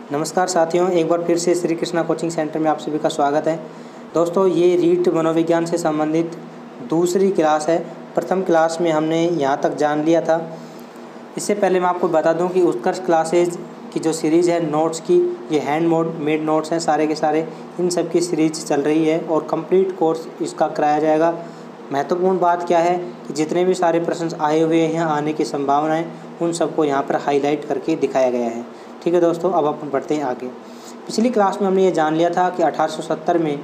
नमस्कार साथियों, एक बार फिर से श्री कृष्णा कोचिंग सेंटर में आप सभी का स्वागत है। दोस्तों, ये रीट मनोविज्ञान से संबंधित दूसरी क्लास है। प्रथम क्लास में हमने यहाँ तक जान लिया था। इससे पहले मैं आपको बता दूं कि उत्कर्ष क्लासेज की जो सीरीज़ है नोट्स की, ये हैंड मेड नोट्स हैं सारे के सारे। इन सब की सीरीज चल रही है और कंप्लीट कोर्स इसका कराया जाएगा। महत्वपूर्ण बात क्या है कि जितने भी सारे प्रश्न आए हुए हैं, आने की संभावनाएँ, उन सबको यहाँ पर हाईलाइट करके दिखाया गया है। ठीक है दोस्तों, अब अपन बढ़ते हैं आगे। पिछली क्लास में हमने ये जान लिया था कि 1870 में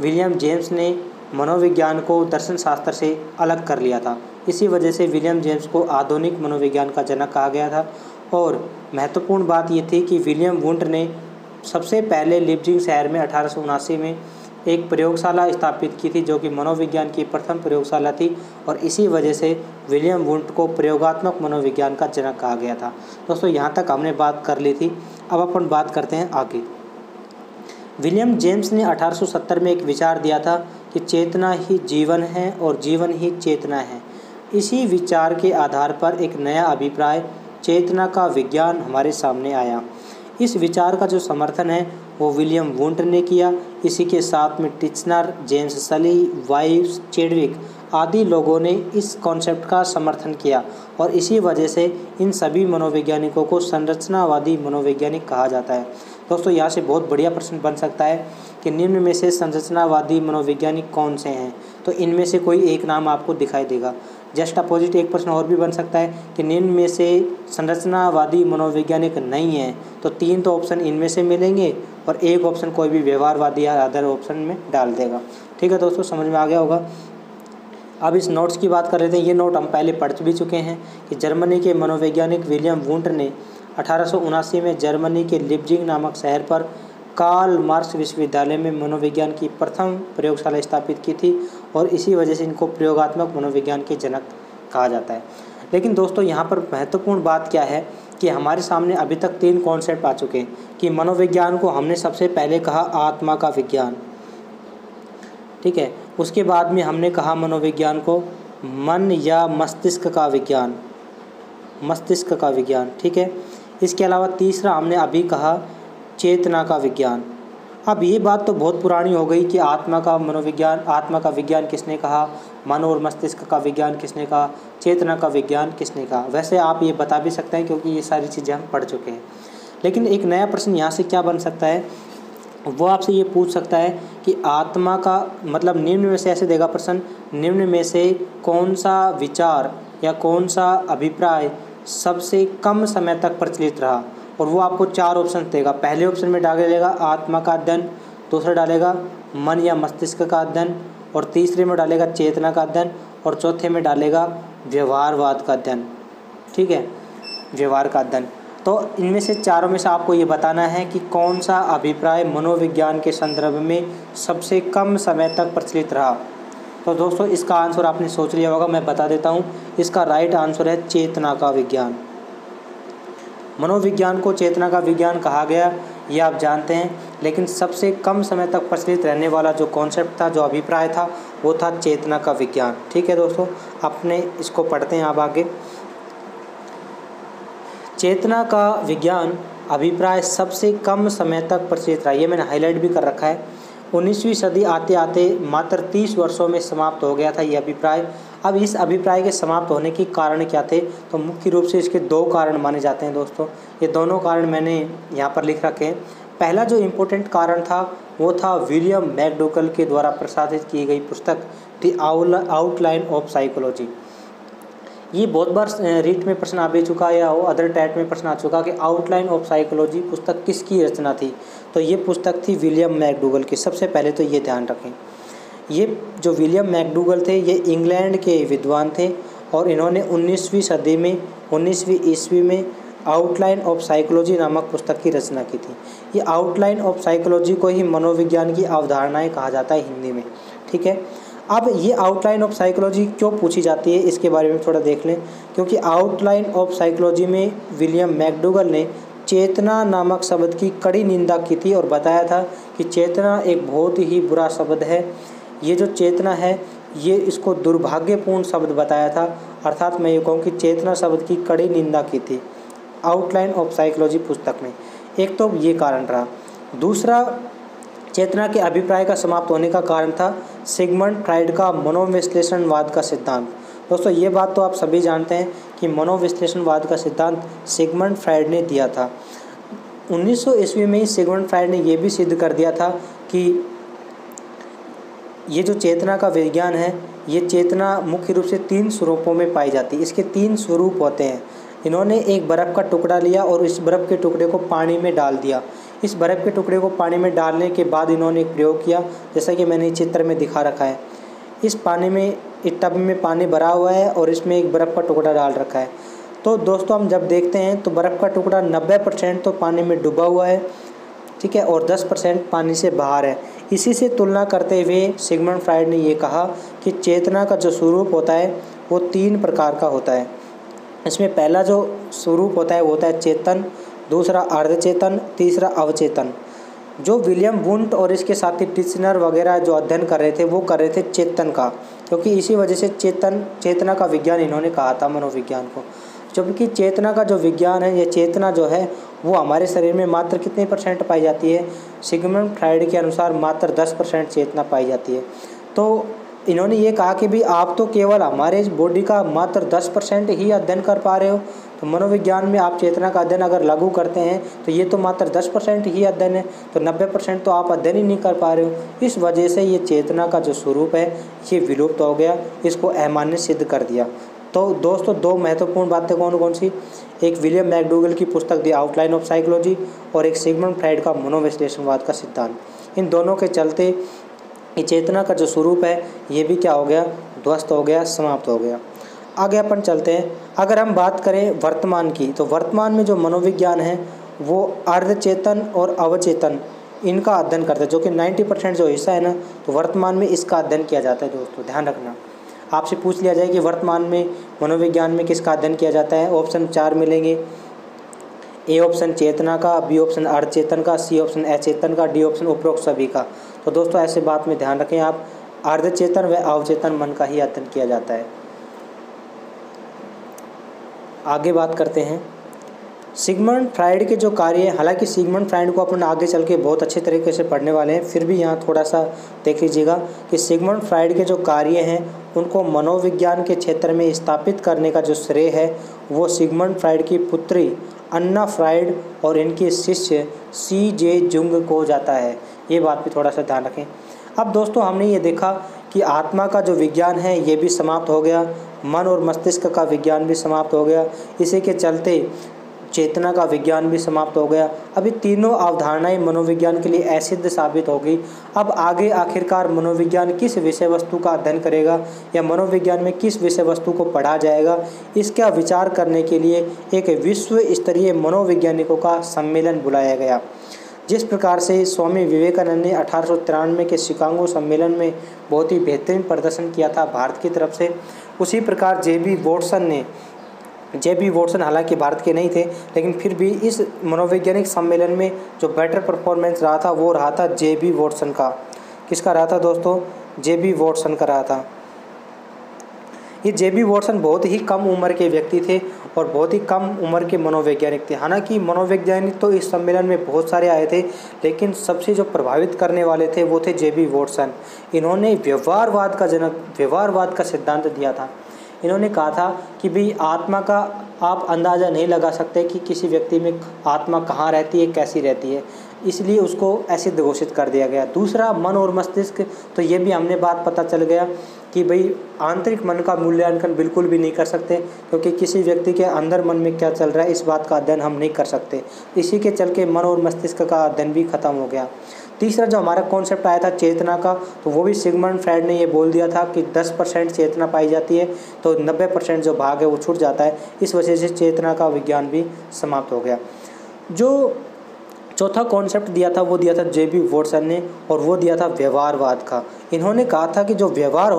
विलियम जेम्स ने मनोविज्ञान को दर्शन शास्त्र से अलग कर लिया था। इसी वजह से विलियम जेम्स को आधुनिक मनोविज्ञान का जनक कहा गया था। और महत्वपूर्ण बात ये थी कि विलियम वुंट ने सबसे पहले लीप्जिग शहर में 1879 में एक प्रयोगशाला स्थापित की थी, जो कि मनोविज्ञान की प्रथम प्रयोगशाला थी। और इसी वजह से विलियम वुंट को प्रयोगात्मक मनोविज्ञान का जनक कहा गया था। दोस्तों, यहाँ तक हमने बात कर ली थी। अब अपन बात करते हैं आगे। विलियम जेम्स ने 1870 में एक विचार दिया था कि चेतना ही जीवन है और जीवन ही चेतना है। इसी विचार के आधार पर एक नया अभिप्राय चेतना का विज्ञान हमारे सामने आया। इस विचार का जो समर्थन है वो विलियम वुंट ने किया। इसी के साथ में टिचनर, जेम्स सली, वाइव्स, चेडविक आदि लोगों ने इस कॉन्सेप्ट का समर्थन किया। और इसी वजह से इन सभी मनोवैज्ञानिकों को संरचनावादी मनोवैज्ञानिक कहा जाता है। दोस्तों, यहाँ से बहुत बढ़िया प्रश्न बन सकता है कि निम्न में से संरचनावादी मनोवैज्ञानिक कौन से हैं। तो इनमें से कोई एक नाम आपको दिखाई देगा। जस्ट अपोजिट एक प्रश्न और भी बन सकता है कि निम्न में से संरचनावादी मनोवैज्ञानिक नहीं है। तो 3 तो ऑप्शन इनमें से मिलेंगे और एक ऑप्शन कोई भी व्यवहारवादी या अदर ऑप्शन में डाल देगा। ठीक है दोस्तों, समझ में आ गया होगा। अब इस नोट्स की बात कर लेते हैं। ये नोट हम पहले पढ़ भी चुके हैं कि जर्मनी के मनोवैज्ञानिक विलियम वुंट ने 1879 में जर्मनी के लीप्जिग नामक शहर पर कार्ल मार्क्स विश्वविद्यालय में मनोविज्ञान की प्रथम प्रयोगशाला स्थापित की थी। और इसी वजह से इनको प्रयोगात्मक मनोविज्ञान के जनक कहा जाता है। लेकिन दोस्तों, यहाँ पर महत्वपूर्ण बात क्या है कि हमारे सामने अभी तक 3 कॉन्सेप्ट आ चुके हैं कि मनोविज्ञान को हमने सबसे पहले कहा आत्मा का विज्ञान, ठीक है। उसके बाद में हमने कहा मनोविज्ञान को मन या मस्तिष्क का विज्ञान, मस्तिष्क का विज्ञान, ठीक है। इसके अलावा तीसरा हमने अभी कहा चेतना का विज्ञान। अब ये बात तो बहुत पुरानी हो गई कि आत्मा का मनोविज्ञान, आत्मा का विज्ञान किसने कहा, मन और मस्तिष्क का विज्ञान किसने कहा, चेतना का विज्ञान किसने कहा। वैसे आप ये बता भी सकते हैं क्योंकि ये सारी चीज़ें हम पढ़ चुके हैं। लेकिन एक नया प्रश्न यहाँ से क्या बन सकता है, वो आपसे ये पूछ सकता है कि आत्मा का मतलब निम्न में से, ऐसे देगा प्रश्न, निम्न में से कौन सा विचार या कौन सा अभिप्राय सबसे कम समय तक प्रचलित रहा। और वो आपको 4 ऑप्शन देगा। पहले ऑप्शन में डालेगा आत्मा का अध्ययन, दूसरा डालेगा मन या मस्तिष्क का अध्ययन, और तीसरे में डालेगा चेतना का अध्ययन, और चौथे में डालेगा व्यवहारवाद का अध्ययन, ठीक है, व्यवहार का अध्ययन। तो इनमें से चारों में से आपको ये बताना है कि कौन सा अभिप्राय मनोविज्ञान के संदर्भ में सबसे कम समय तक प्रचलित रहा। तो दोस्तों, इसका आंसर आपने सोच लिया होगा, मैं बता देता हूँ। इसका राइट आंसर है चेतना का विज्ञान। मनोविज्ञान को चेतना का विज्ञान कहा गया, ये आप जानते हैं। लेकिन सबसे कम समय तक प्रचलित रहने वाला जो कॉन्सेप्ट था, जो अभिप्राय था, वो था चेतना का विज्ञान। ठीक है दोस्तों, अपने इसको पढ़ते हैं आप आगे। चेतना का विज्ञान अभिप्राय सबसे कम समय तक प्रचलित रहा, ये मैंने हाईलाइट भी कर रखा है। 19वीं सदी आते आते मात्र 30 वर्षों में समाप्त हो गया था ये अभिप्राय। अब इस अभिप्राय के समाप्त होने के कारण क्या थे, तो मुख्य रूप से इसके 2 कारण माने जाते हैं दोस्तों। ये दोनों कारण मैंने यहाँ पर लिख रखे हैं। पहला जो इम्पोर्टेंट कारण था वो था विलियम मैकडूगल के द्वारा प्रसारित की गई पुस्तक द आउटलाइन ऑफ साइकोलॉजी। ये बहुत बार रीट में प्रश्न आ भी चुका या अदर टैट में प्रश्न आ चुका कि आउटलाइन ऑफ साइकोलॉजी पुस्तक किसकी रचना थी। तो ये पुस्तक थी विलियम मैकडूगल की। सबसे पहले तो ये ध्यान रखें, ये जो विलियम मैकडूगल थे ये इंग्लैंड के विद्वान थे और इन्होंने 19वीं सदी में 19वीं ईस्वी में आउटलाइन ऑफ साइकोलॉजी नामक पुस्तक की रचना की थी। ये आउटलाइन ऑफ साइकोलॉजी को ही मनोविज्ञान की अवधारणाएं कहा जाता है हिंदी में, ठीक है। अब ये आउटलाइन ऑफ साइकोलॉजी क्यों पूछी जाती है, इसके बारे में थोड़ा देख लें। क्योंकि आउटलाइन ऑफ साइकोलॉजी में विलियम मैकडूगल ने चेतना नामक शब्द की कड़ी निंदा की थी और बताया था कि चेतना एक बहुत ही बुरा शब्द है। ये जो चेतना है ये इसको दुर्भाग्यपूर्ण शब्द बताया था। अर्थात मैं ये कहूँ कि चेतना शब्द की कड़ी निंदा की थी आउटलाइन ऑफ साइकोलॉजी पुस्तक में। एक तो ये कारण रहा। दूसरा, चेतना के अभिप्राय का समाप्त होने का कारण था सिगमंड फ्राइड का मनोविश्लेषणवाद का सिद्धांत। दोस्तों ये बात तो आप सभी जानते हैं कि मनोविश्लेषणवाद का सिद्धांत सिगमंड फ्राइड ने दिया था। 1900 ईस्वी में ही सिगमंड फ्राइड ने ये भी सिद्ध कर दिया था कि ये जो चेतना का विज्ञान है, ये चेतना मुख्य रूप से 3 स्वरूपों में पाई जाती है। इसके 3 स्वरूप होते हैं। इन्होंने एक बर्फ़ का टुकड़ा लिया और इस बर्फ़ के टुकड़े को पानी में डाल दिया। इस बर्फ़ के टुकड़े को पानी में डालने के बाद इन्होंने एक प्रयोग किया, जैसा कि मैंने चित्र में दिखा रखा है। इस टब में पानी भरा हुआ है और इसमें एक बर्फ़ का टुकड़ा डाल रखा है। तो दोस्तों हम जब देखते हैं तो बर्फ़ का टुकड़ा 90% तो पानी में डूबा हुआ है, ठीक है, और 10% पानी से बाहर है। इसी से तुलना करते हुए सिगमंड फ्राइड ने ये कहा कि चेतना का जो स्वरूप होता है वो 3 प्रकार का होता है। इसमें पहला जो स्वरूप होता है वो होता है चेतन, दूसरा अर्धचेतन, तीसरा अवचेतन। जो विलियम वुंट और इसके साथी टिचनर वगैरह जो अध्ययन कर रहे थे वो कर रहे थे चेतन का, क्योंकि इसी वजह से चेतना का विज्ञान इन्होंने कहा था मनोविज्ञान को। जबकि चेतना का जो विज्ञान है, ये चेतना जो है वो हमारे शरीर में मात्र कितने % पाई जाती है? सिगमंड फ्राइड के अनुसार मात्र 10% चेतना पाई जाती है। तो इन्होंने ये कहा कि भी आप तो केवल हमारे इस बॉडी का मात्र 10% ही अध्ययन कर पा रहे हो, तो मनोविज्ञान में आप चेतना का अध्ययन अगर लागू करते हैं तो ये तो मात्र 10% ही अध्ययन है, तो 90% तो आप अध्ययन ही नहीं कर पा रहे हो। इस वजह से ये चेतना का जो स्वरूप है ये विलुप्त हो गया, इसको अमान्य सिद्ध कर दिया। तो दोस्तों 2 महत्वपूर्ण बातें कौन कौन सी? एक विलियम मैकडूगल की पुस्तक द आउटलाइन ऑफ साइकोलॉजी और एक सिगमंड फ्राइड का मनोविश्लेषणवाद का सिद्धांत। इन दोनों के चलते ये चेतना का जो स्वरूप है ये भी क्या हो गया? ध्वस्त हो गया, समाप्त हो गया। आगे अपन चलते हैं। अगर हम बात करें वर्तमान की, तो वर्तमान में जो मनोविज्ञान है वो अर्धचेतन और अवचेतन इनका अध्ययन करता है, जो कि 90% जो हिस्सा है ना, तो वर्तमान में इसका अध्ययन किया जाता है। दोस्तों ध्यान रखना, आपसे पूछ लिया जाए कि वर्तमान में मनोविज्ञान में किसका अध्ययन किया जाता है, ऑप्शन 4 मिलेंगे। ए ऑप्शन चेतना का, बी ऑप्शन अर्धचेतन का, सी ऑप्शन अचेतन का, डी ऑप्शन उपरोक्त सभी का। तो दोस्तों ऐसे बात में ध्यान रखें आप, अर्धचेतन व अवचेतन मन का ही अध्ययन किया जाता है। आगे बात करते हैं सिगमंड फ्राइड के जो कार्य है। हालांकि सिगमंड फ्राइड को अपन आगे चल के बहुत अच्छे तरीके से पढ़ने वाले हैं, फिर भी यहाँ थोड़ा सा देख लीजिएगा कि सिगमंड फ्राइड के जो कार्य हैं उनको मनोविज्ञान के क्षेत्र में स्थापित करने का जो श्रेय है वो सिगमंड फ्राइड की पुत्री अन्ना फ्राइड और इनके शिष्य C.J. जुंग को जाता है। ये बात भी थोड़ा सा ध्यान रखें। अब दोस्तों हमने ये देखा कि आत्मा का जो विज्ञान है ये भी समाप्त हो गया, मन और मस्तिष्क का विज्ञान भी समाप्त हो गया, इसी के चलते चेतना का विज्ञान भी समाप्त हो गया। अभी तीनों अवधारणाएं मनोविज्ञान के लिए असिद्ध साबित हो गई। अब आगे आखिरकार मनोविज्ञान किस विषय वस्तु का अध्ययन करेगा या मनोविज्ञान में किस विषय वस्तु को पढ़ा जाएगा, इसका विचार करने के लिए एक विश्व स्तरीय मनोवैज्ञानिकों का सम्मेलन बुलाया गया। जिस प्रकार से स्वामी विवेकानंद ने 1893 के शिकागो सम्मेलन में बहुत ही बेहतरीन प्रदर्शन किया था भारत की तरफ से, उसी प्रकार जे.बी. वॉटसन हालांकि भारत के नहीं थे, लेकिन फिर भी इस मनोवैज्ञानिक सम्मेलन में जो बेटर परफॉर्मेंस रहा था वो रहा था जे.बी. वॉटसन का। किसका रहा था दोस्तों? जे.बी. वॉटसन का रहा था। ये जे.बी. वॉटसन बहुत ही कम उम्र के व्यक्ति थे और बहुत ही कम उम्र के मनोवैज्ञानिक थे। हालांकि मनोवैज्ञानिक तो इस सम्मेलन में बहुत सारे आए थे, लेकिन सबसे जो प्रभावित करने वाले थे वो थे जे.बी. वॉटसन। इन्होंने व्यवहारवाद का सिद्धांत दिया था। इन्होंने कहा था कि भाई आत्मा का आप अंदाज़ा नहीं लगा सकते कि किसी व्यक्ति में आत्मा कहाँ रहती है, कैसी रहती है, इसलिए उसको असिद्ध घोषित कर दिया गया। दूसरा, मन और मस्तिष्क, तो ये भी हमने बात पता चल गया कि भाई आंतरिक मन का मूल्यांकन बिल्कुल भी नहीं कर सकते, क्योंकि किसी व्यक्ति के अंदर मन में क्या चल रहा है इस बात का अध्ययन हम नहीं कर सकते। इसी के चल के मन और मस्तिष्क का अध्ययन भी खत्म हो गया। तीसरा जो हमारा कॉन्सेप्ट आया था चेतना का, तो वो भी सिगमंड फ्राइड ने ये बोल दिया था कि 10% चेतना पाई जाती है, तो 90% जो भाग है वो छूट जाता है। इस वजह से चेतना का विज्ञान भी समाप्त हो गया। जो चौथा कॉन्सेप्ट दिया था वो दिया था जे.बी. वॉटसन ने, और वो दिया था व्यवहारवाद का। इन्होंने कहा था कि जो व्यवहार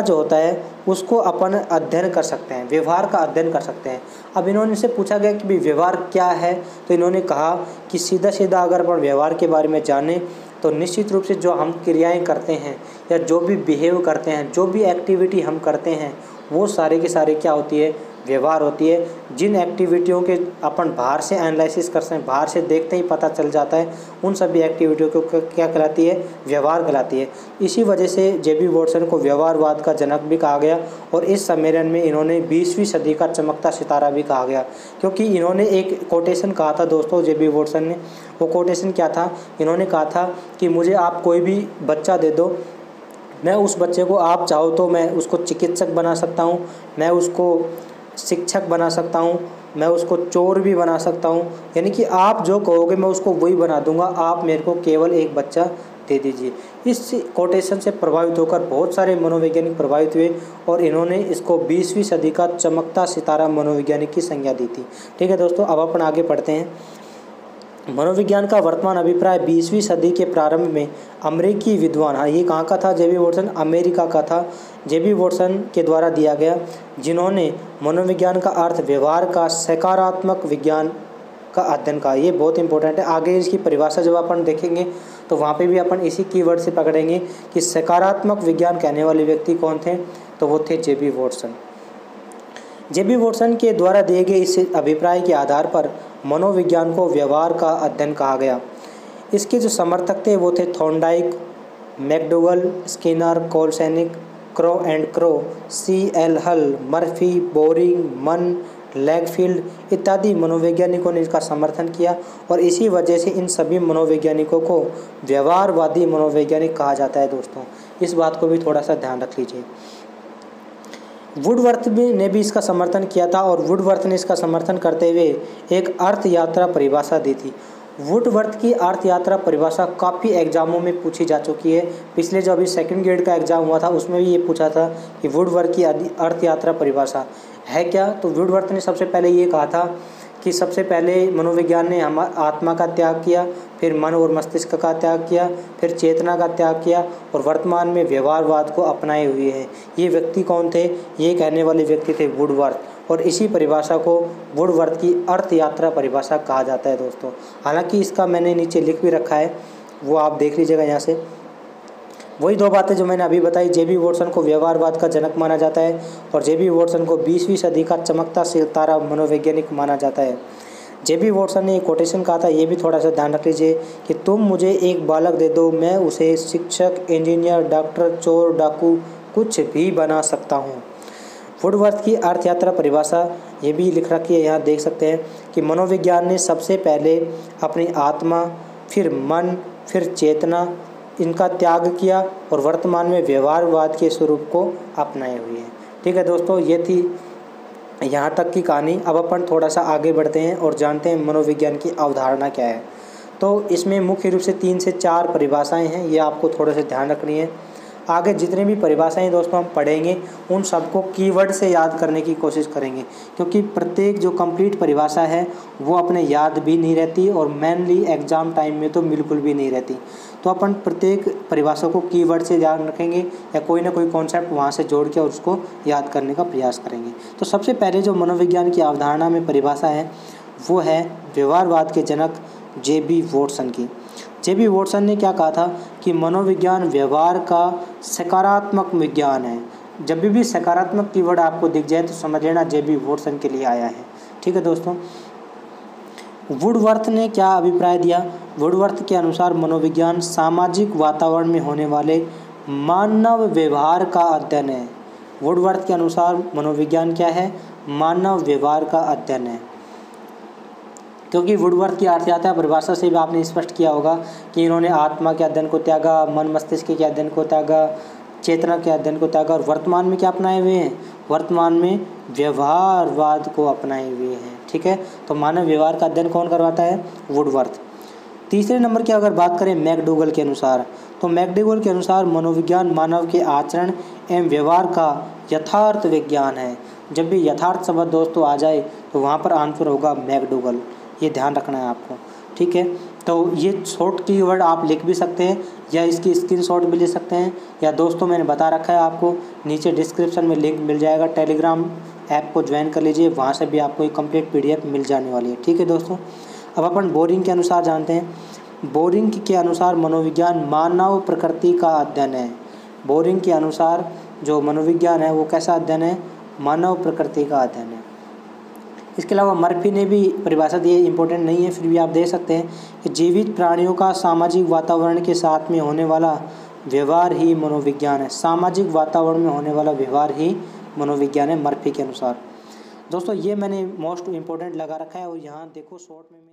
जो होता है उसको अपन अध्ययन कर सकते हैं, व्यवहार का अध्ययन कर सकते हैं। अब इन्होंने से पूछा गया कि भाई व्यवहार क्या है, तो इन्होंने कहा कि सीधा अगर अपन व्यवहार के बारे में जानें तो निश्चित रूप से जो हम क्रियाएं करते हैं या जो भी बिहेव करते हैं, जो भी एक्टिविटी हम करते हैं, वो सारे के सारे क्या होती है? व्यवहार होती है। जिन एक्टिविटियों के अपन बाहर से एनालिसिस कर सकते हैं, बाहर से देखते ही पता चल जाता है, उन सभी एक्टिविटियों को क्या कहलाती है? व्यवहार कहलाती है। इसी वजह से जे.बी. वॉटसन को व्यवहारवाद का जनक भी कहा गया और इस सम्मेलन में इन्होंने 20वीं सदी का चमकता सितारा भी कहा गया, क्योंकि इन्होंने एक कोटेशन कहा था दोस्तों जे.बी. वॉटसन ने। वो कोटेशन क्या था? इन्होंने कहा था कि मुझे आप कोई भी बच्चा दे दो, मैं उस बच्चे को, आप चाहो तो मैं उसको चिकित्सक बना सकता हूँ, मैं उसको शिक्षक बना सकता हूँ, मैं उसको चोर भी बना सकता हूँ, यानी कि आप जो कहोगे मैं उसको वही बना दूंगा, आप मेरे को केवल एक बच्चा दे दीजिए। इस कोटेशन से प्रभावित होकर बहुत सारे मनोवैज्ञानिक प्रभावित हुए और इन्होंने इसको 20वीं सदी का चमकता सितारा मनोवैज्ञानिक की संज्ञा दी थी। ठीक है दोस्तों, अब अपन आगे पढ़ते हैं। मनोविज्ञान का वर्तमान अभिप्राय 20वीं सदी के प्रारंभ में अमेरिकी विद्वान, हाँ ये कहाँ का था? जे.बी. वॉटसन अमेरिका का था, जे.बी. वॉटसन के द्वारा दिया गया, जिन्होंने मनोविज्ञान का अर्थ व्यवहार का सकारात्मक विज्ञान का अध्ययन कहा। ये बहुत इंपॉर्टेंट है। आगे इसकी परिभाषा जब अपन देखेंगे तो वहाँ पे भी अपन इसी कीवर्ड से पकड़ेंगे कि सकारात्मक विज्ञान कहने वाले व्यक्ति कौन थे, तो वो थे जे.बी. वॉटसन। जे.बी. वॉटसन के द्वारा दिए गए इस अभिप्राय के आधार पर मनोविज्ञान को व्यवहार का अध्ययन कहा गया। इसके जो समर्थक थे वो थे Thorndike, McDougall, Skinner, Kolesnik, Crow and Crow, C.L. Hull, Murphy, boring, मन, लैगफील्ड इत्यादि मनोवैज्ञानिकों ने इसका समर्थन किया और इसी वजह से इन सभी मनोवैज्ञानिकों को व्यवहारवादी मनोवैज्ञानिक कहा जाता है। दोस्तों इस बात को भी थोड़ा सा ध्यान रख लीजिए। वुडवर्थ ने भी इसका समर्थन किया था और वुडवर्थ ने इसका समर्थन करते हुए एक अर्थ यात्रा परिभाषा दी थी। वुडवर्थ की अर्थ यात्रा परिभाषा काफ़ी एग्जामों में पूछी जा चुकी है। पिछले जो अभी सेकंड ग्रेड का एग्जाम हुआ था उसमें भी ये पूछा था कि वुडवर्थ की अर्थ यात्रा परिभाषा है क्या। तो वुडवर्थ ने सबसे पहले ये कहा था कि सबसे पहले मनोविज्ञान ने आत्मा का त्याग किया, फिर मन और मस्तिष्क का त्याग किया, फिर चेतना का त्याग किया और वर्तमान में व्यवहारवाद को अपनाए हुए हैं। ये व्यक्ति कौन थे? ये कहने वाले व्यक्ति थे वुडवर्थ और इसी परिभाषा को वुडवर्थ की अर्थ यात्रा परिभाषा कहा जाता है दोस्तों। हालांकि इसका मैंने नीचे लिख भी रखा है, वो आप देख लीजिएगा यहाँ से। वही दो बातें जो मैंने अभी बताई, जे.बी. वॉटसन को व्यवहारवाद का जनक माना जाता है और जे.बी. वॉटसन को 20वीं सदी का चमकता सितारा मनोवैज्ञानिक माना जाता है। जे.बी. वॉटसन ने एक कोटेशन कहा था, ये भी थोड़ा सा ध्यान रख लीजिए कि तुम मुझे एक बालक दे दो, मैं उसे शिक्षक, इंजीनियर, डॉक्टर, चोर, डाकू कुछ भी बना सकता हूँ। वुडवर्थ की अर्थ यात्रा परिभाषा ये भी लिख रखी है, यहाँ देख सकते हैं कि मनोविज्ञान ने सबसे पहले अपनी आत्मा, फिर मन, फिर चेतना इनका त्याग किया और वर्तमान में व्यवहारवाद के स्वरूप को अपनाए हुए हैं। ठीक है दोस्तों, ये थी यहाँ तक की कहानी। अब अपन थोड़ा सा आगे बढ़ते हैं और जानते हैं मनोविज्ञान की अवधारणा क्या है। तो इसमें मुख्य रूप से 3 से 4 परिभाषाएं हैं, ये आपको थोड़ा सा ध्यान रखनी है। आगे जितनी भी परिभाषाएं दोस्तों हम पढ़ेंगे उन सबको कीवर्ड से याद करने की कोशिश करेंगे, क्योंकि प्रत्येक जो कंप्लीट परिभाषा है वो अपने याद भी नहीं रहती और मेनली एग्ज़ाम टाइम में तो बिल्कुल भी नहीं रहती। तो अपन प्रत्येक परिभाषा को कीवर्ड से याद रखेंगे या कोई ना कोई कॉन्सेप्ट वहाँ से जोड़ के और उसको याद करने का प्रयास करेंगे। तो सबसे पहले जो मनोविज्ञान की अवधारणा में परिभाषा है वो है व्यवहारवाद के जनक जे.बी. वॉटसन की। जे.बी. वॉटसन ने क्या कहा था कि मनोविज्ञान व्यवहार का सकारात्मक विज्ञान है। जब भी सकारात्मक कीवर्ड आपको दिख जाए तो समझ लेना जे.बी. वॉटसन के लिए आया है। ठीक है दोस्तों, वुडवर्थ ने क्या अभिप्राय दिया? वुडवर्थ के अनुसार मनोविज्ञान सामाजिक वातावरण में होने वाले मानव व्यवहार का अध्ययन है। वुडवर्थ के अनुसार मनोविज्ञान क्या है? मानव व्यवहार का अध्ययन है। क्योंकि वुडवर्थ की अर्थ यात्रा परिभाषा से भी आपने स्पष्ट किया होगा कि इन्होंने आत्मा के अध्ययन को त्यागा, मन मस्तिष्क के अध्ययन को त्यागा, चेतना के अध्ययन को त्यागा और वर्तमान में क्या अपनाए हुए हैं? वर्तमान में व्यवहारवाद को अपनाए हुए हैं। ठीक है, तो मानव व्यवहार का अध्ययन कौन करवाता है? वुडवर्थ। तीसरे नंबर की अगर बात करें मैकडोगल के अनुसार, तो मैकडोगल के अनुसार मनोविज्ञान मानव के आचरण एवं व्यवहार का यथार्थ विज्ञान है। जब भी यथार्थ शब्द दोस्तों आ जाए तो वहाँ पर आंसर होगा मैकडोगल, ये ध्यान रखना है आपको। ठीक है, तो ये शॉर्ट कीवर्ड आप लिख भी सकते हैं या इसकी स्क्रीनशॉट भी ले सकते हैं, या दोस्तों मैंने बता रखा है आपको नीचे डिस्क्रिप्शन में लिंक मिल जाएगा, टेलीग्राम ऐप को ज्वाइन कर लीजिए, वहाँ से भी आपको एक कंप्लीट PDF मिल जाने वाली है। ठीक है दोस्तों, अब अपन बोरिंग के अनुसार जानते हैं। बोरिंग के अनुसार मनोविज्ञान मानव प्रकृति का अध्ययन है। बोरिंग के अनुसार जो मनोविज्ञान है वो कैसा अध्ययन है? मानव प्रकृति का अध्ययन है। इसके अलावा मर्फी ने भी परिभाषा दी है, इम्पोर्टेंट नहीं है फिर भी आप दे सकते हैं कि जीवित प्राणियों का सामाजिक वातावरण के साथ में होने वाला व्यवहार ही मनोविज्ञान है। सामाजिक वातावरण में होने वाला व्यवहार ही मनोविज्ञान है मर्फी के अनुसार। दोस्तों ये मैंने मोस्ट इम्पोर्टेंट लगा रखा है और यहाँ देखो शॉर्ट में